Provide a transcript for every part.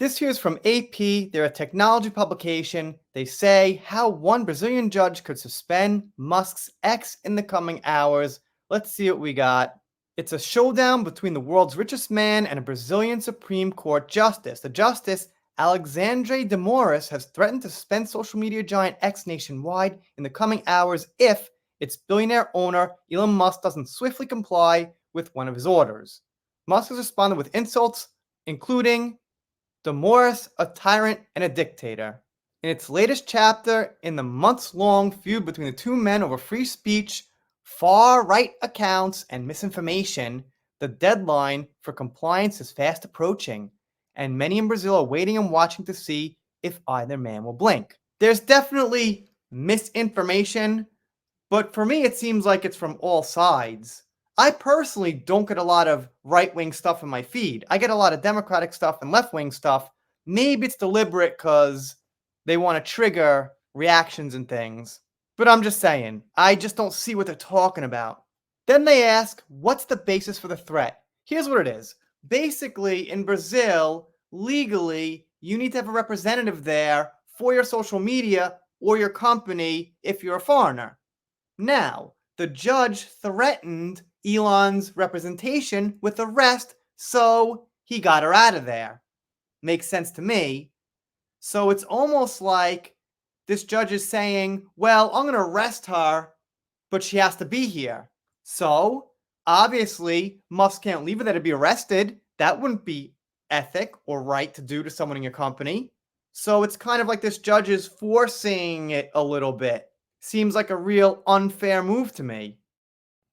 This here is from AP. They're a technology publication. They say how one Brazilian judge could suspend Musk's X in the coming hours. Let's see what we got. It's a showdown between the world's richest man and a Brazilian Supreme Court justice. The justice, Alexandre de Moraes, has threatened to suspend social media giant X nationwide in the coming hours if its billionaire owner, Elon Musk, doesn't swiftly comply with one of his orders. Musk has responded with insults, including De Moraes, a tyrant and a dictator. In its latest chapter in the months-long feud between the two men over free speech, far-right accounts, and misinformation, the deadline for compliance is fast approaching, and many in Brazil are waiting and watching to see if either man will blink. There's definitely misinformation, but for me it seems like it's from all sides. I personally don't get a lot of right-wing stuff in my feed. I get a lot of Democratic stuff and left-wing stuff. Maybe it's deliberate because they want to trigger reactions and things. But I'm just saying, I just don't see what they're talking about. Then they ask, what's the basis for the threat? Here's what it is. Basically, in Brazil, legally, you need to have a representative there for your social media or your company if you're a foreigner. Now, the judge threatened Elon's representation with arrest, so he got her out of there. Makes sense to me. So it's almost like this judge is saying, well, I'm going to arrest her, but she has to be here. So, obviously, Musk can't leave her there to be arrested. That wouldn't be ethic or right to do to someone in your company. So it's kind of like this judge is forcing it a little bit. Seems like a real unfair move to me.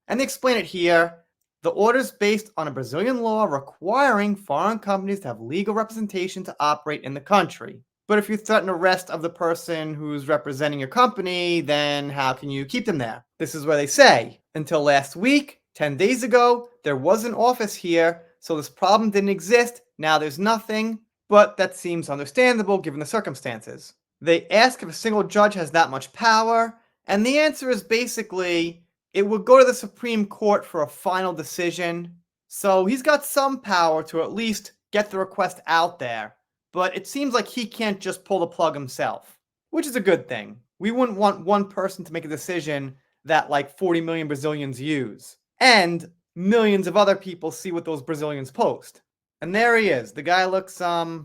And they explain it here. The order is based on a Brazilian law requiring foreign companies to have legal representation to operate in the country. But if you threaten arrest of the person who's representing your company, then how can you keep them there? This is where they say, until last week, 10 days ago, there was an office here, so this problem didn't exist. Now there's nothing, but that seems understandable given the circumstances. They ask if a single judge has that much power, and the answer is basically, it would go to the Supreme Court for a final decision. So he's got some power to at least get the request out there. But it seems like he can't just pull the plug himself, which is a good thing. We wouldn't want one person to make a decision that like 40 million Brazilians use. And millions of other people see what those Brazilians post. And there he is. The guy looks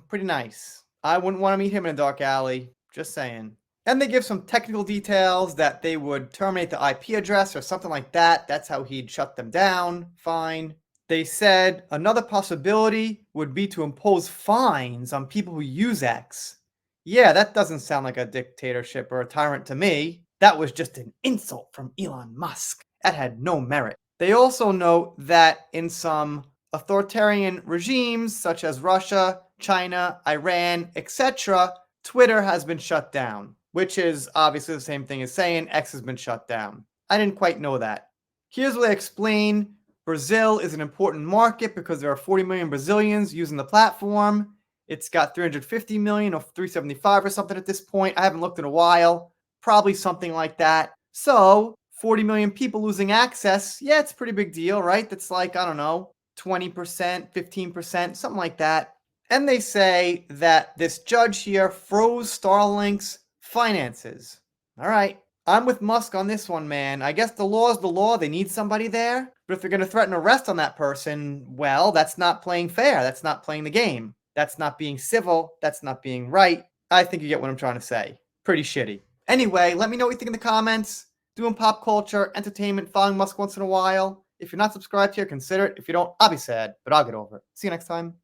pretty nice. I wouldn't want to meet him in a dark alley. Just saying. And they give some technical details that they would terminate the IP address or something like that. That's how he'd shut them down. Fine. They said another possibility would be to impose fines on people who use X. Yeah, that doesn't sound like a dictatorship or a tyrant to me. That was just an insult from Elon Musk. That had no merit. They also note that in some authoritarian regimes such as Russia, China, Iran, etc., Twitter has been shut down, which is obviously the same thing as saying X has been shut down. I didn't quite know that. Here's what they explain. Brazil is an important market because there are 40 million Brazilians using the platform. It's got 350 million or 375 or something at this point. I haven't looked in a while. Probably something like that. So 40 million people losing access. Yeah, it's a pretty big deal, right? That's like, I don't know, 20%, 15%, something like that. And they say that this judge here froze Starlink's finances. All right. I'm with Musk on this one, man. I guess the law is the law. They need somebody there. But if they're going to threaten arrest on that person, well, that's not playing fair. That's not playing the game. That's not being civil. That's not being right. I think you get what I'm trying to say. Pretty shitty. Anyway, let me know what you think in the comments. Doing pop culture, entertainment, following Musk once in a while. If you're not subscribed here, consider it. If you don't, I'll be sad, but I'll get over it. See you next time.